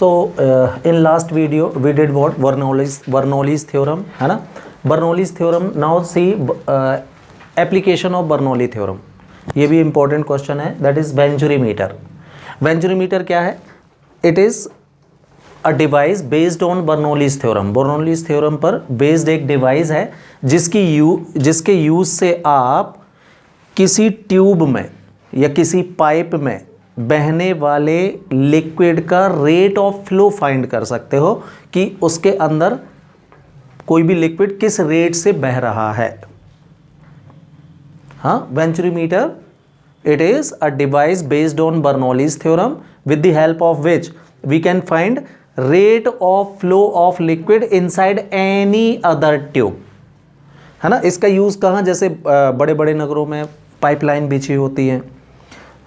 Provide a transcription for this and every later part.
So in last video we did what? Bernoulli's theorem, है ना? Bernoulli's theorem. Now see application of Bernoulli theorem. ये भी important question है. That is Venturi-meter. Venturi-meter क्या है? It is a device based on Bernoulli's theorem. Bernoulli's theorem पर based एक device है जिसके यूज से आप किसी ट्यूब में या किसी पाइप में बहने वाले लिक्विड का रेट ऑफ फ्लो फाइंड कर सकते हो कि उसके अंदर कोई भी लिक्विड किस रेट से बह रहा है. हाँ, venturimeter it is a device based on Bernoulli's theorem with the help of which we can find rate of flow of liquid inside any other tube. है ना. इसका यूज कहाँ, जैसे बड़े बड़े नगरों में पाइपलाइन बिछी होती है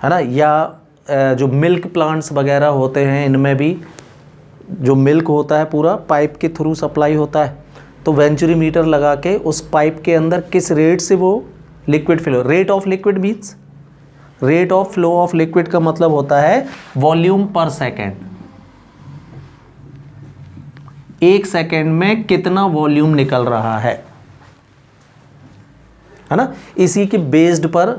ना, या जो मिल्क प्लांट्स वगैरह होते हैं इनमें भी जो मिल्क होता है पूरा पाइप के थ्रू सप्लाई होता है. तो वेंचुरीमीटर लगा के उस पाइप के अंदर किस रेट से वो liquid flow, rate of liquid means rate of flow of liquid का मतलब होता है वॉल्यूम पर सेकेंड. एक सेकेंड में कितना वॉल्यूम निकल रहा है ना. इसी के बेस्ड पर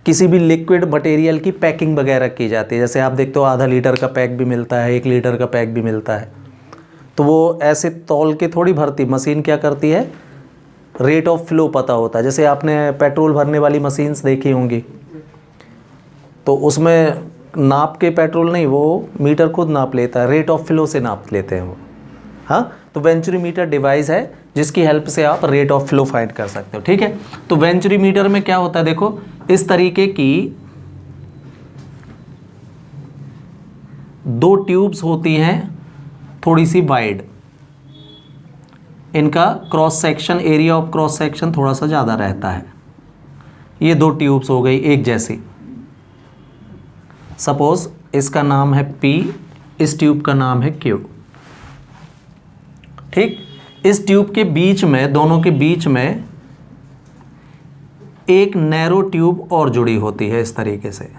किसी भी लिक्विड मटेरियल की पैकिंग वगैरह की जाती है. जैसे आप देखते हो आधा लीटर का पैक भी मिलता है, 1 लीटर का पैक भी मिलता है. तो वो ऐसे तौल के थोड़ी भरती, मशीन क्या करती है, रेट ऑफ फ्लो पता होता है. जैसे आपने पेट्रोल भरने वाली मशीन्स देखी होंगी तो उसमें नाप के पेट्रोल नहीं, वो मीटर खुद नाप लेता है, रेट ऑफ फ्लो से नाप लेते हैं वो. हाँ, तो वेंचुरीमीटर डिवाइस है जिसकी हेल्प से आप रेट ऑफ फ्लो फाइंड कर सकते हो. ठीक है. तो वेंचुरीमीटर में क्या होता है, देखो इस तरीके की 2 ट्यूब्स होती हैं थोड़ी सी वाइड. इनका cross section, area of cross section थोड़ा सा ज़्यादा रहता है. ये 2 ट्यूब्स हो गई एक जैसी. सपोज इसका नाम है P, इस ट्यूब का नाम है Q. ठीक. इस ट्यूब के बीच में, दोनों के बीच में एक नैरो ट्यूब और जुड़ी होती है इस तरीके से.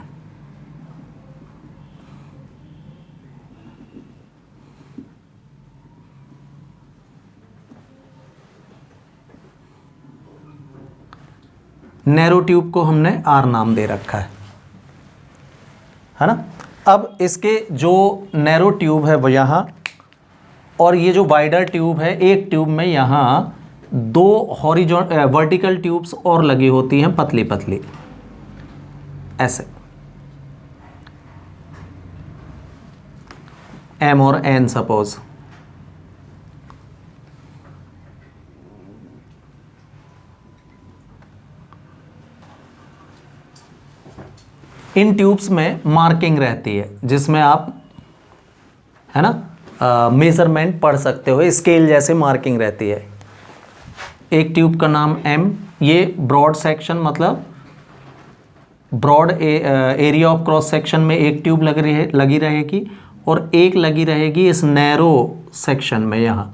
नैरो ट्यूब को हमने R नाम दे रखा है ना. अब इसके जो नैरो ट्यूब है वो यहाँ, और ये जो वाइडर ट्यूब है, एक ट्यूब में यहाँ 2 वर्टिकल ट्यूब्स और लगी होती हैं पतली पतली ऐसे, M और N सपोज. इन ट्यूब्स में मार्किंग रहती है जिसमें आप, है ना, मेजरमेंट पढ़ सकते हो. स्केल जैसे मार्किंग रहती है. एक ट्यूब का नाम M, ये ब्रॉड सेक्शन मतलब broad area of cross section में एक ट्यूब लगी रहेगी और एक लगी रहेगी इस नैरो सेक्शन में यहाँ.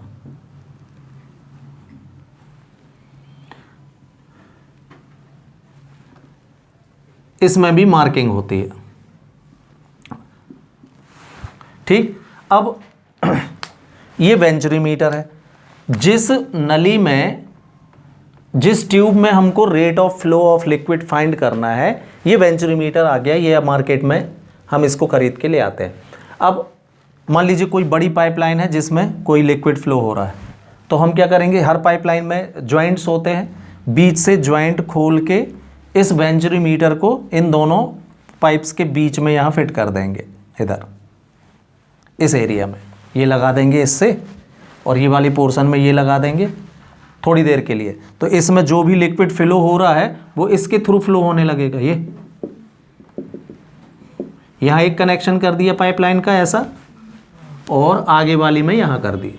इसमें भी मार्किंग होती है. ठीक. अब ये वेंचुरीमीटर है. जिस नली में, जिस ट्यूब में हमको rate of flow of liquid find करना है, ये वेंचुरीमीटर आ गया. ये मार्केट में हम इसको खरीद के ले आते हैं. अब मान लीजिए कोई बड़ी पाइपलाइन है जिसमें कोई लिक्विड फ्लो हो रहा है, तो हम क्या करेंगे, हर पाइपलाइन में जॉइंट्स होते हैं, बीच से जॉइंट खोल के इस वेंचुरीमीटर को इन दोनों पाइप्स के बीच में यहाँ फिट कर देंगे. इधर इस एरिया में ये लगा देंगे इससे, और ये वाली पोर्शन में ये लगा देंगे थोड़ी देर के लिए. तो इसमें जो भी लिक्विड फ्लो हो रहा है वो इसके थ्रू फ्लो होने लगेगा. ये यहाँ एक कनेक्शन कर दिया पाइपलाइन का ऐसा, और आगे वाली में यहाँ कर दी.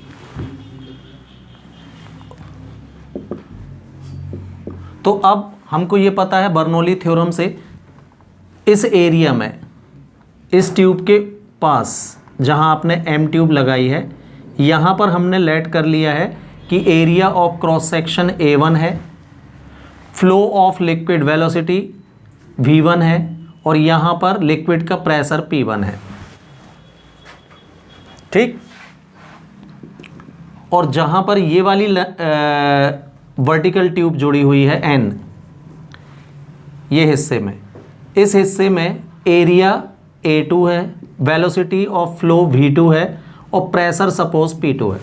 तो अब हमको ये पता है बर्नौली थ्योरम से, इस एरिया में, इस ट्यूब के पास जहाँ आपने M ट्यूब लगाई है, यहाँ पर हमने लेट कर लिया है कि area of cross section A1 है, flow of liquid velocity V1 है, और यहाँ पर लिक्विड का प्रेशर P1 है. ठीक। और जहां पर ये वाली वर्टिकल ट्यूब जुड़ी हुई है N, ये हिस्से में, इस हिस्से में एरिया A2 है, वेलोसिटी ऑफ फ्लो V2 है और प्रेशर सपोज P2 है।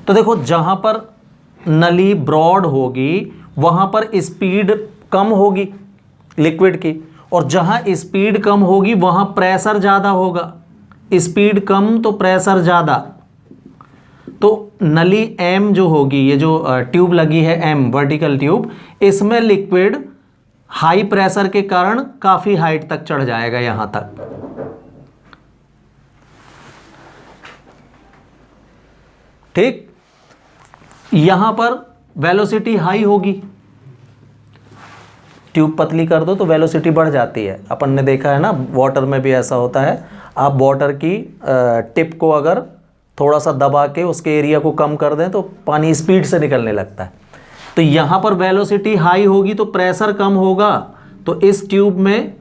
तो देखो जहां पर नली ब्रॉड होगी वहां पर स्पीड कम होगी लिक्विड की, और जहां स्पीड कम होगी वहां प्रेशर ज़्यादा होगा। स्पीड कम तो प्रेशर ज़्यादा। तो नली M जो होगी, ये जो ट्यूब लगी है M वर्टिकल ट्यूब, इसमें लिक्विड हाई प्रेशर के कारण काफ़ी हाइट तक चढ़ जाएगा यहां तक। ठीक। यहां पर वेलोसिटी हाई होगी, ट्यूब पतली कर दो तो वेलोसिटी बढ़ जाती है। अपन ने देखा है ना, वाटर में भी ऐसा होता है। आप वाटर की टिप को अगर थोड़ा सा दबा के उसके एरिया को कम कर दें तो पानी स्पीड से निकलने लगता है। तो यहां पर वेलोसिटी हाई होगी तो प्रेशर कम होगा, तो इस ट्यूब में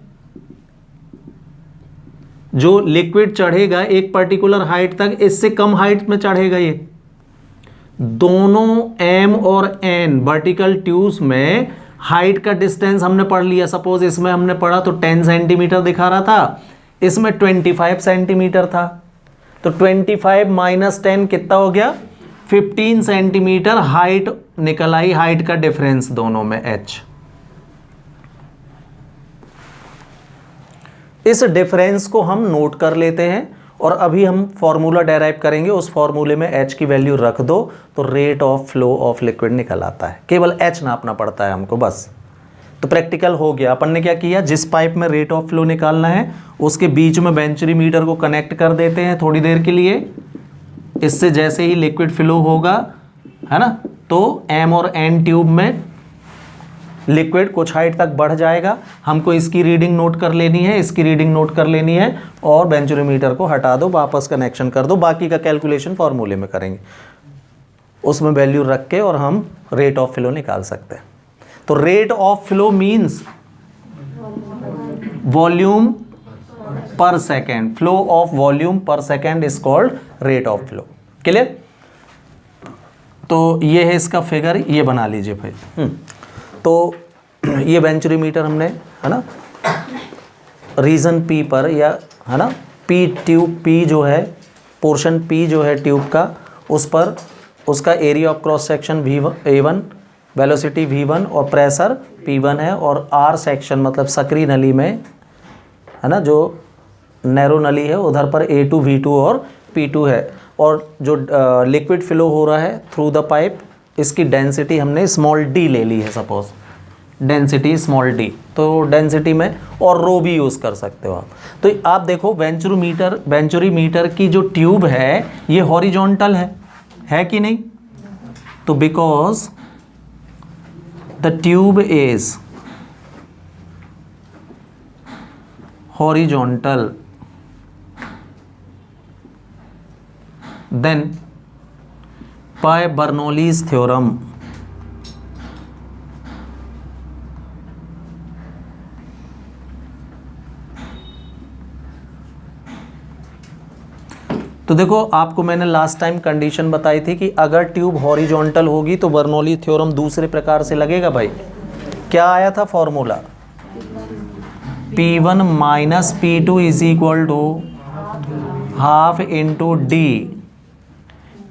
जो लिक्विड चढ़ेगा एक पर्टिकुलर हाइट तक, इससे कम हाइट में चढ़ेगा। ये दोनों M और N वर्टिकल ट्यूब्स में हाइट का डिस्टेंस हमने पढ़ लिया। सपोज इसमें हमने पढ़ा तो 10 सेंटीमीटर दिखा रहा था, इसमें 25 सेंटीमीटर था। तो 25 माइनस 10 कितना हो गया? 15 सेंटीमीटर हाइट निकल आई, हाइट का डिफरेंस दोनों में H। इस डिफरेंस को हम नोट कर लेते हैं और अभी हम फॉर्मूला डेराइव करेंगे। उस फॉर्मूले में H की वैल्यू रख दो तो rate of flow of liquid निकल आता है। केवल H नापना पड़ता है हमको बस। तो प्रैक्टिकल हो गया। अपन ने क्या किया, जिस पाइप में रेट ऑफ फ्लो निकालना है उसके बीच में वेंचुरी मीटर को कनेक्ट कर देते हैं थोड़ी देर के लिए। इससे जैसे ही लिक्विड फ्लो होगा, है ना, तो M और N ट्यूब में लिक्विड कुछ हाइट तक बढ़ जाएगा। हमको इसकी रीडिंग नोट कर लेनी है, इसकी रीडिंग नोट कर लेनी है और वेंचुरी मीटर को हटा दो, वापस कनेक्शन कर दो। बाकी का कैलकुलेशन फॉर्मूले में करेंगे, उसमें वैल्यू रख के और हम रेट ऑफ फ्लो निकाल सकते हैं। तो rate of flow means volume per second, flow of volume per second is called rate of flow. Clear? तो ये है इसका फिगर, ये बना लीजिए भाई। तो ये वेंचुरी मीटर हमने, है ना, रीजन P पर, या है ना P ट्यूब, P जो है पोर्शन P जो है ट्यूब का, उस पर उसका area of cross section A1, velocity V1 और प्रेशर P1 है। और R सेक्शन मतलब सकरी नली में, है ना, जो नैरो नली है उधर पर A2, V2 और P2 है। और जो लिक्विड फ्लो हो रहा है थ्रू द पाइप, इसकी डेंसिटी हमने स्मॉल d ले ली है। सपोज डेंसिटी स्मॉल d, तो डेंसिटी में और रो भी यूज़ कर सकते हो आप। तो आप देखो वेंचुरी मीटर की जो ट्यूब है ये हॉरिजॉन्टल है कि नहीं? तो because the tube is horizontal, then by Bernoulli's theorem तो देखो, आपको मैंने लास्ट टाइम कंडीशन बताई थी कि अगर ट्यूब हॉरिजॉन्टल होगी तो बर्नौली थ्योरम दूसरे प्रकार से लगेगा भाई। क्या आया था formula? P1 minus P2 is equal to half into D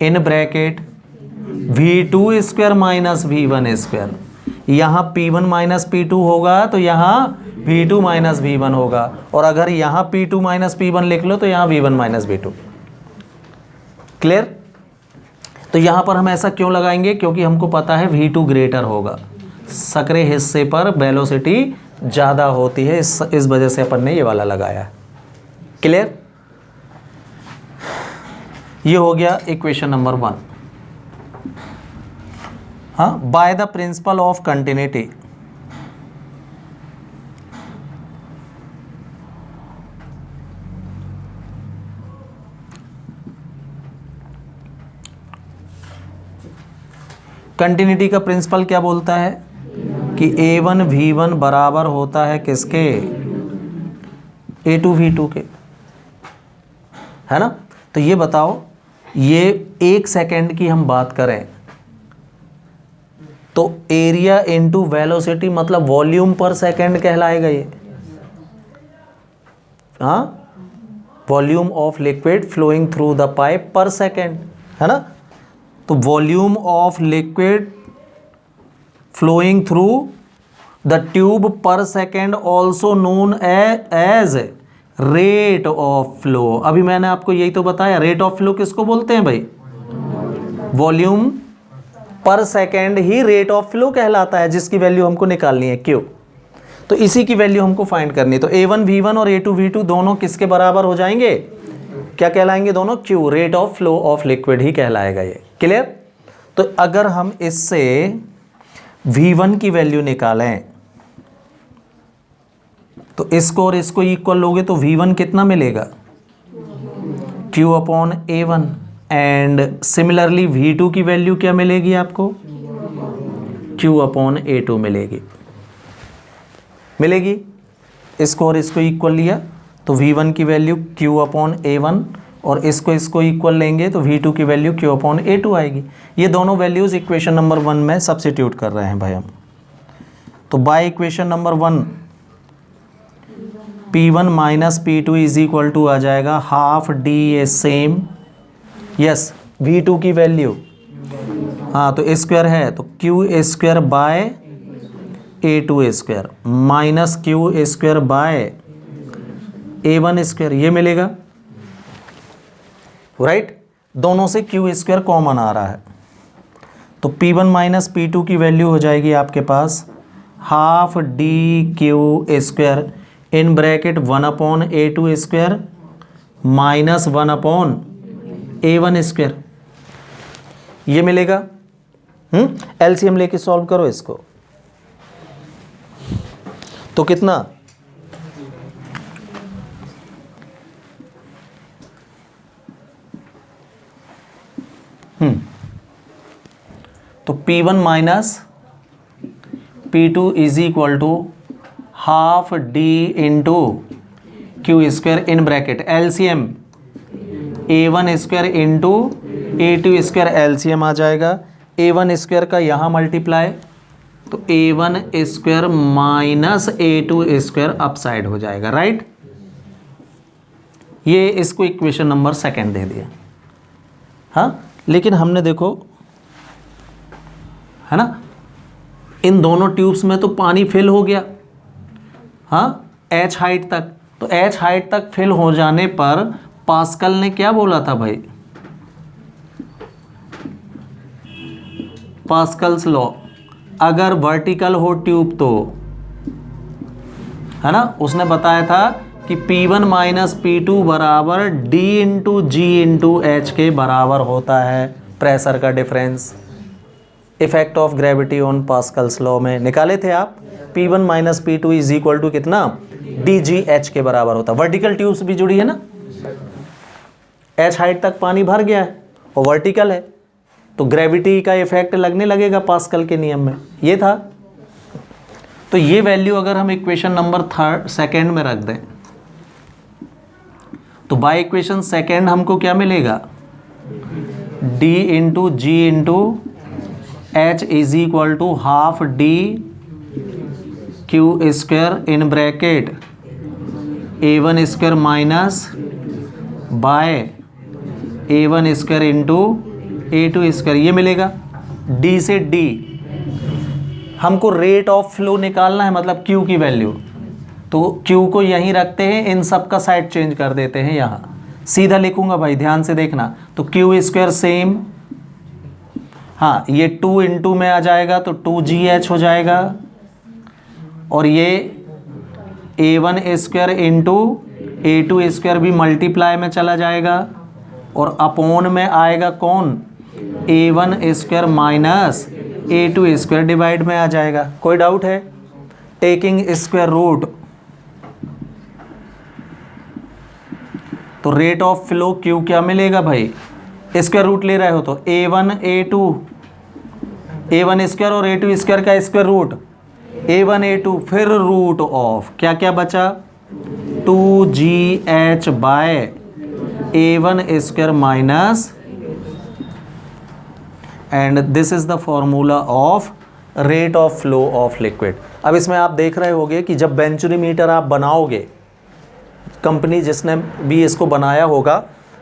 in bracket V2 square minus V1 square. यहाँ P1 माइनस P2 होगा तो यहाँ V2 माइनस V1 होगा, और अगर यहाँ P2 माइनस P1 लिख लो तो यहाँ V1 माइनस V2। क्लियर? तो यहाँ पर हम ऐसा क्यों लगाएंगे? क्योंकि हमको पता है V2 ग्रेटर होगा, सकरे हिस्से पर वेलोसिटी ज़्यादा होती है, इस वजह से अपन ने ये वाला लगाया है। क्लियर? ये हो गया इक्वेशन नंबर 1। हाँ, by the principle of continuity, continuity का प्रिंसिपल क्या बोलता है कि A1 V1 बराबर होता है किसके? A2 V2 के। है ना। तो ये बताओ, ये 1 सेकेंड की हम बात करें तो एरिया इनटू वेलोसिटी मतलब वॉल्यूम पर सेकेंड कहलाएगा ये। हाँ, volume of liquid flowing through the pipe per second, है ना। तो volume of liquid flowing through the tube per second also known as rate of flow. अभी मैंने आपको यही तो बताया, रेट ऑफ फ्लो किसको बोलते हैं भाई? Volume per second he rate of flow कहलाता है, जिसकी वैल्यू हमको निकालनी है Q। तो इसी की वैल्यू हमको फाइंड करनी है। तो A1 V1 और A2 V2 दोनों किसके बराबर हो जाएंगे? क्या कहलाएंगे दोनों? Q, rate of flow of liquid ही कहलाएगा ये। क्लियर? तो अगर हम इससे V1 की वैल्यू निकालें तो इसको और इसको इक्वल लोगे तो V1 कितना मिलेगा? Q upon A1। And similarly V2 की वैल्यू क्या मिलेगी आपको? Q अपॉन A2 मिलेगी। इसको और इसको इक्वल लिया तो V1 की वैल्यू Q अपॉन A1 और इसको इक्वल लेंगे तो V2 की वैल्यू Q अपॉन A2 आएगी। ये दोनों वैल्यूज़ इक्वेशन नंबर 1 में सब्स्टिट्यूट कर रहे हैं भाई हम। तो by equation number 1 P1 minus P2 is equal to आ जाएगा half D A same, yes V2 की वैल्यू, हाँ तो स्क्वायर है तो Q square by A2 square minus Q square by A1 square, ये मिलेगा राइट। दोनों से Q स्क्वायर कॉमन आ रहा है तो P1 माइनस P2 की वैल्यू हो जाएगी आपके पास half D Q square in bracket 1 upon A2 square minus 1 upon A1 square, ये मिलेगा। एलसीएम लेके सॉल्व करो इसको तो कितना? तो P1 minus P2 is equal to half D into Q square in bracket LCM A1 square into A2 square, LCM आ जाएगा। A1 स्क्वायर का यहाँ मल्टीप्लाई तो A1 square minus A2 square upside हो जाएगा, राइट। ये इसको इक्वेशन नंबर 2 दे दिया। हाँ, लेकिन हमने देखो है ना, इन दोनों ट्यूब्स में तो पानी फिल हो गया, हाँ H हाइट तक। तो H हाइट तक फिल हो जाने पर पास्कल ने क्या बोला था भाई? पास्कल्स लॉ, अगर वर्टिकल हो ट्यूब तो, है ना, उसने बताया था कि P1 माइनस P2 बराबर D into G into H के बराबर होता है प्रेशर का difference. Effect of gravity on Pascal's law में निकाले थे आप। P1 minus P2 is equal to कितना? DGH के बराबर होता है। वर्टिकल ट्यूब्स भी जुड़ी है ना, H हाइट तक पानी भर गया है और वर्टिकल है तो ग्रेविटी का इफेक्ट लगने लगेगा पास्कल के नियम में, ये था। तो ये वैल्यू अगर हम इक्वेशन नंबर 2 में रख दें तो बाय इक्वेशन 2 हमको क्या मिलेगा? D into G into H is equal to half D Q square in bracket A1 square minus by A1 square into A2 square, ये मिलेगा। D से D हमको रेट ऑफ फ्लो निकालना है, मतलब Q की वैल्यू। तो Q को यहीं रखते हैं, इन सब का साइड चेंज कर देते हैं, यहाँ सीधा लिखूंगा भाई, ध्यान से देखना। तो Q स्क्वायर सेम, हाँ ये 2 इंटू में आ जाएगा तो 2GH हो जाएगा और ये A1 square into A2 square भी मल्टीप्लाई में चला जाएगा और अपोन में आएगा कौन? A1 square minus A2 square divide में आ जाएगा। कोई डाउट है? टेकिंग स्क्वायर रूट तो रेट ऑफ फ्लो Q क्या मिलेगा भाई? स्क्वायर रूट ले रहे हो तो A1 स्क्वायर और A2 स्क्वायर का स्क्वायर रूट A1 A2, फिर रूट ऑफ क्या क्या बचा? 2GH by A1 square minus, and this is the formula of rate of flow of liquid. अब इसमें आप देख रहे होंगे कि जब वेंचुरीमीटर आप बनाओगे, कंपनी जिसने भी इसको बनाया होगा,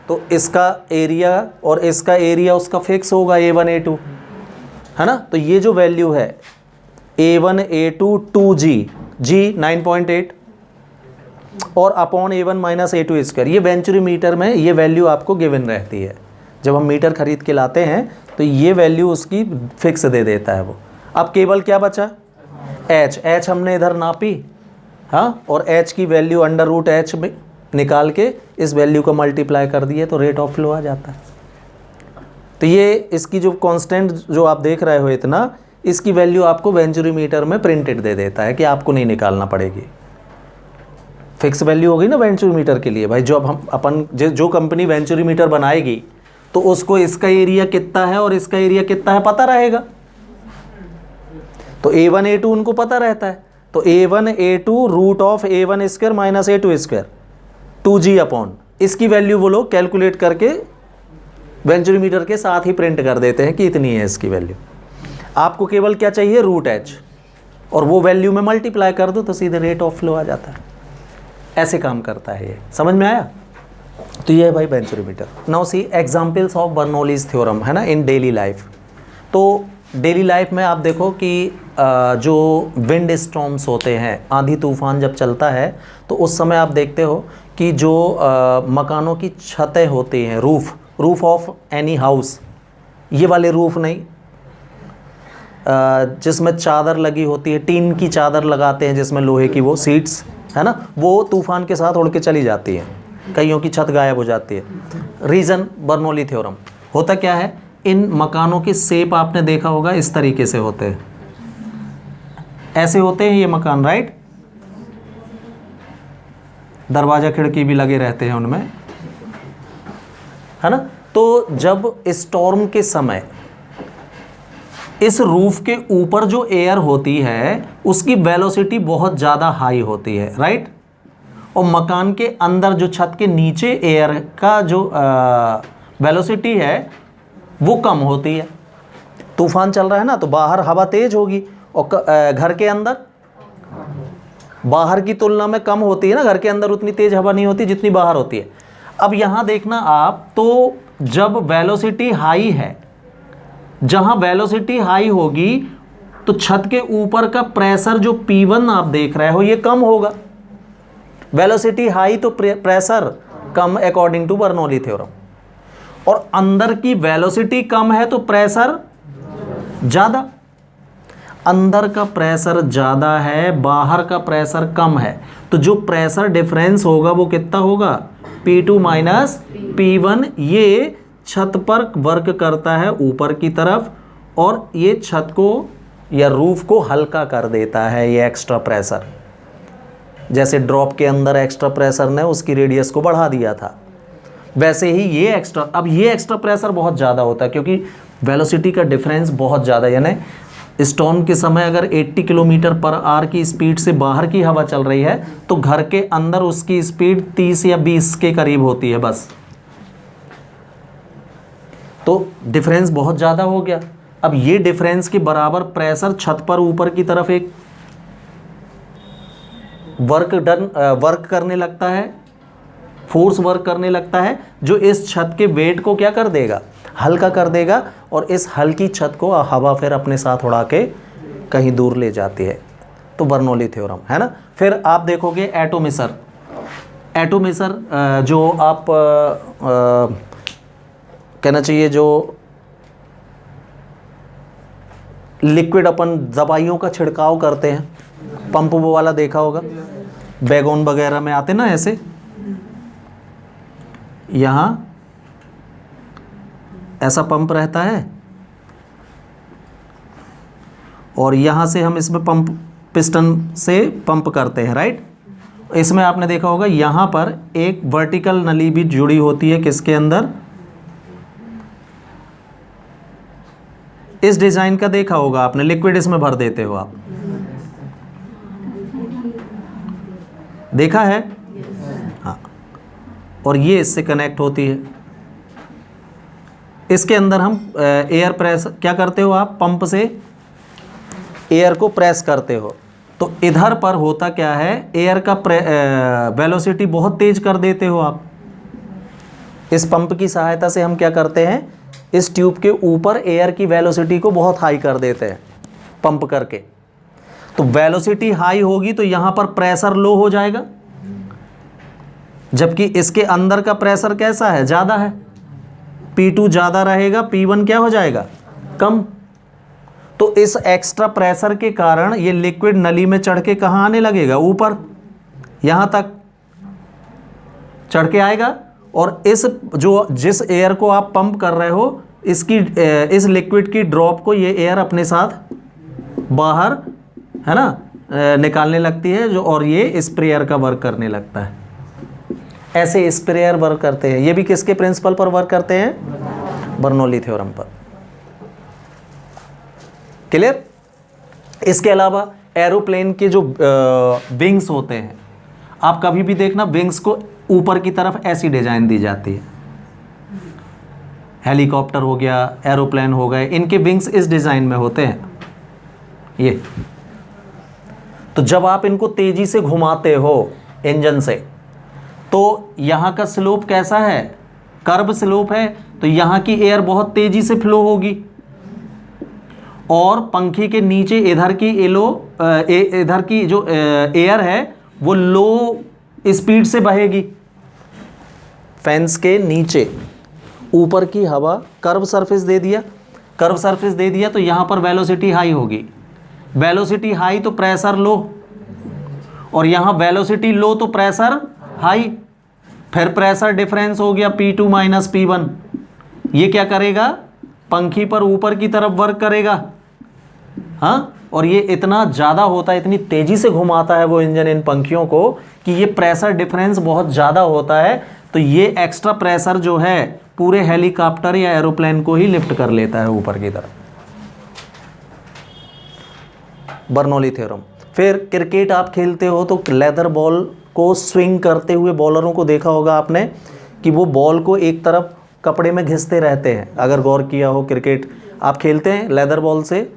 तो इसका एरिया और इसका एरिया उसका फिक्स होगा A1 A2, है ना। तो ये जो वैल्यू है A1 A2 2G, G 9.8 और upon A1 minus A2 square, ये वेंचुरीमीटर में ये वैल्यू आपको गिवन रहती है। जब हम मीटर खरीद के लाते हैं तो ये वैल्यू उसकी फिक्स दे देता है वो। अब केवल क्या बचा, H हमने इधर नापी, हाँ, और H की वैल्यू अंडर रूट H में निकाल के इस वैल्यू को मल्टीप्लाई कर दिए तो रेट ऑफ फ्लो आ जाता है। तो ये इसकी जो कांस्टेंट जो आप देख रहे हो इतना, इसकी वैल्यू आपको वेंचुरीमीटर में प्रिंटेड दे देता है कि आपको नहीं निकालना पड़ेगी। फिक्स वैल्यू होगी ना वेंचुरीमीटर के लिए भाई। जो अब हम अपन जो कंपनी वेंचुरीमीटर बनाएगी तो उसको इसका एरिया कितना है और इसका एरिया कितना है पता रहेगा। तो A1 A2 उनको पता रहता है, तो A1 A2 root of A1 square minus A2 square 2G upon, इसकी वैल्यू वो लोग कैलकुलेट करके वेंचुरीमीटर के साथ ही प्रिंट कर देते हैं कि इतनी है इसकी वैल्यू। आपको केवल क्या चाहिए, रूट H, और वो वैल्यू में मल्टीप्लाई कर दो तो सीधे रेट ऑफ फ्लो आ जाता है। ऐसे काम करता है ये, समझ में आया। तो ये है भाई venturimeter. Now see examples of Bernoulli's theorem, है ना, इन डेली लाइफ। तो डेली लाइफ में आप देखो कि जो विंड स्टॉर्म्स होते हैं, आंधी तूफान जब चलता है तो उस समय आप देखते हो कि जो मकानों की छतें होती हैं, रूफ ऑफ एनी हाउस, ये वाले रूफ नहीं, जिसमें चादर लगी होती है, टीन की चादर लगाते हैं जिसमें लोहे की वो सीट्स, है ना, वो तूफान के साथ उड़ के चली जाती है, कईयों की छत गायब हो जाती है। Reason Bernoulli theorem. होता क्या है, इन मकानों की शेप आपने देखा होगा इस तरीके से होते हैं, ऐसे होते हैं ये मकान, राइट। दरवाजा खिड़की भी लगे रहते हैं उनमें, है ना। तो जब स्टॉर्म के समय इस रूफ के ऊपर जो एयर होती है उसकी वेलोसिटी बहुत ज़्यादा हाई होती है, राइट, और मकान के अंदर जो छत के नीचे एयर का जो वेलोसिटी है वो कम होती है। तूफान चल रहा है ना, तो बाहर हवा तेज होगी और घर के अंदर बाहर की तुलना में कम होती है ना, घर के अंदर उतनी तेज हवा नहीं होती जितनी बाहर होती है। अब यहाँ देखना आप, तो जब वेलोसिटी हाई है, जहाँ वेलोसिटी हाई होगी तो छत के ऊपर का प्रेशर जो P1 आप देख रहे हो ये कम होगा। वेलोसिटी हाई तो प्रेशर कम अकॉर्डिंग टू बर्नौली थ्योरम, और अंदर की वेलोसिटी कम है तो प्रेशर ज़्यादा। अंदर का प्रेशर ज़्यादा है, बाहर का प्रेशर कम है, तो जो प्रेशर डिफरेंस होगा वो कितना होगा, P2 माइनस P1। ये छत पर वर्क करता है ऊपर की तरफ, और ये छत को या रूफ को हल्का कर देता है ये एक्स्ट्रा प्रेशर। जैसे ड्रॉप के अंदर एक्स्ट्रा प्रेशर ने उसकी रेडियस को बढ़ा दिया था, वैसे ही ये एक्स्ट्रा, अब ये एक्स्ट्रा प्रेशर बहुत ज़्यादा होता है क्योंकि वेलोसिटी का डिफरेंस बहुत ज़्यादा, यानी स्टॉर्म के समय अगर 80 किलोमीटर पर आवर की स्पीड से बाहर की हवा चल रही है तो घर के अंदर उसकी स्पीड 30 या 20 के करीब होती है बस। तो डिफरेंस बहुत ज़्यादा हो गया। अब ये डिफरेंस के बराबर प्रेशर छत पर ऊपर की तरफ एक वर्क करने लगता है, फोर्स वर्क करने लगता है, जो इस छत के वेट को क्या कर देगा, हल्का कर देगा, और इस हल्की छत को हवा फिर अपने साथ उड़ा के कहीं दूर ले जाती है। तो बर्नौली थ्योरम, है ना। फिर आप देखोगे एटोमिसर। जो आप कहना चाहिए जो लिक्विड अपन दवाइयों का छिड़काव करते हैं, पंप वो वाला देखा होगा, बैगोन वगैरह में आते ना ऐसे, यहाँ ऐसा पंप रहता है और यहाँ से हम इसमें पंप पिस्टन से पंप करते हैं, राइट। इसमें आपने देखा होगा यहाँ पर एक वर्टिकल नली भी जुड़ी होती है, किसके अंदर, इस डिज़ाइन का देखा होगा आपने, लिक्विड इसमें भर देते हो आप, देखा है, हाँ। और ये इससे कनेक्ट होती है। इसके अंदर हम एयर प्रेस क्या करते हो, आप पंप से एयर को प्रेस करते हो, तो इधर पर होता क्या है, एयर का वेलोसिटी बहुत तेज कर देते हो आप। इस पंप की सहायता से हम क्या करते हैं, इस ट्यूब के ऊपर एयर की वेलोसिटी को बहुत हाई कर देते हैं पंप करके। तो वेलोसिटी हाई होगी तो यहां पर प्रेशर लो हो जाएगा, जबकि इसके अंदर का प्रेशर कैसा है, ज़्यादा है। P2 ज़्यादा रहेगा, P1 क्या हो जाएगा, कम। तो इस एक्स्ट्रा प्रेशर के कारण ये लिक्विड नली में चढ़ के कहाँ आने लगेगा, ऊपर, यहाँ तक चढ़ के आएगा। और जिस एयर को आप पंप कर रहे हो, इस लिक्विड की ड्रॉप को ये एयर अपने साथ बाहर, है ना, निकालने लगती है, और ये स्प्रेयर का वर्क करने लगता है। ऐसे स्प्रेयर वर्क करते हैं। ये भी किसके प्रिंसिपल पर वर्क करते हैं, बर्नौली थ्योरम पर। क्लियर। इसके अलावा एरोप्लेन के जो विंग्स होते हैं, आप कभी भी देखना विंग्स को ऊपर की तरफ ऐसी डिजाइन दी जाती है। हेलीकॉप्टर हो गया, एरोप्लेन हो गए, इनके विंग्स इस डिजाइन में होते हैं ये। तो जब आप इनको तेजी से घुमाते हो इंजन से, तो यहाँ का स्लोप कैसा है, कर्व स्लोप है, तो यहाँ की एयर बहुत तेजी से फ्लो होगी, और पंखे के नीचे इधर की जो एयर है वो लो स्पीड से बहेगी। फैंस के नीचे ऊपर की हवा कर्व सरफेस दे दिया, तो यहाँ पर वेलोसिटी हाई होगी। वेलोसिटी हाई तो प्रेशर लो, और यहाँ वेलोसिटी लो तो प्रेशर हाई, फिर प्रेशर डिफरेंस हो गया P2 माइनस P1। ये क्या करेगा, पंखी पर ऊपर की तरफ वर्क करेगा। हाँ, और ये इतना ज़्यादा होता है, इतनी तेज़ी से घुमाता है वो इंजन इन पंखियों को, कि ये प्रेशर डिफरेंस बहुत ज़्यादा होता है। तो ये एक्स्ट्रा प्रेशर जो है पूरे हेलीकॉप्टर या एरोप्लेन को ही लिफ्ट कर लेता है ऊपर की तरफ। Bernoulli theorem. फिर क्रिकेट आप खेलते हो तो लेदर बॉल को स्विंग करते हुए बॉलरों को देखा होगा आपने, कि वो बॉल को एक तरफ कपड़े में घिसते रहते हैं। अगर गौर किया हो, क्रिकेट आप खेलते हैं लेदर बॉल से,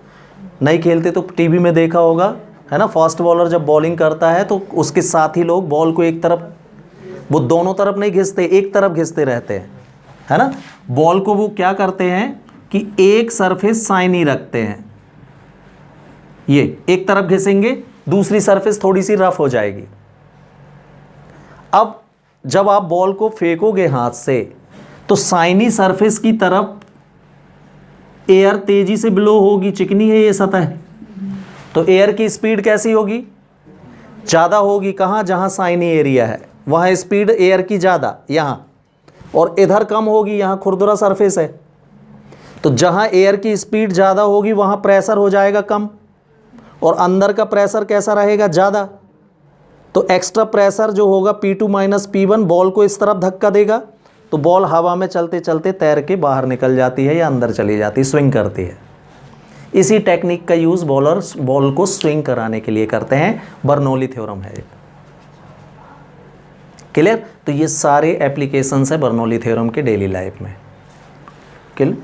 नहीं खेलते तो टीवी में देखा होगा, है ना। फास्ट बॉलर जब बॉलिंग करता है तो उसके साथ ही लोग बॉल को एक तरफ, वो दोनों तरफ नहीं घिसते, एक तरफ घिसते रहते हैं, है ना। बॉल को वो क्या करते हैं कि एक सरफेस शाइनी रखते हैं, ये एक तरफ घिसेंगे, दूसरी सरफेस थोड़ी सी रफ हो जाएगी। अब जब आप बॉल को फेंकोगे हाथ से, तो शाइनी सरफेस की तरफ एयर तेजी से ब्लो होगी, चिकनी है ये सतह, तो एयर की स्पीड कैसी होगी, ज़्यादा होगी। कहाँ, जहाँ शाइनी एरिया है वहाँ स्पीड एयर की ज़्यादा, यहाँ, और इधर कम होगी, यहाँ खुरदुरा सरफेस है। तो जहाँ एयर की स्पीड ज़्यादा होगी वहाँ प्रेशर हो जाएगा कम, और अंदर का प्रेशर कैसा रहेगा, ज़्यादा। तो एक्स्ट्रा प्रेशर जो होगा P2 माइनस P1 बॉल को इस तरफ धक्का देगा, तो बॉल हवा में चलते चलते तैर के बाहर निकल जाती है या अंदर चली जाती है, स्विंग करती है। इसी टेक्निक का यूज़ बॉलर्स बॉल को स्विंग कराने के लिए करते हैं। बर्नौली थ्योरम है ये। क्लियर। तो ये सारे एप्लीकेशंस है बर्नौली थ्योरम के डेली लाइफ में। क्लियर।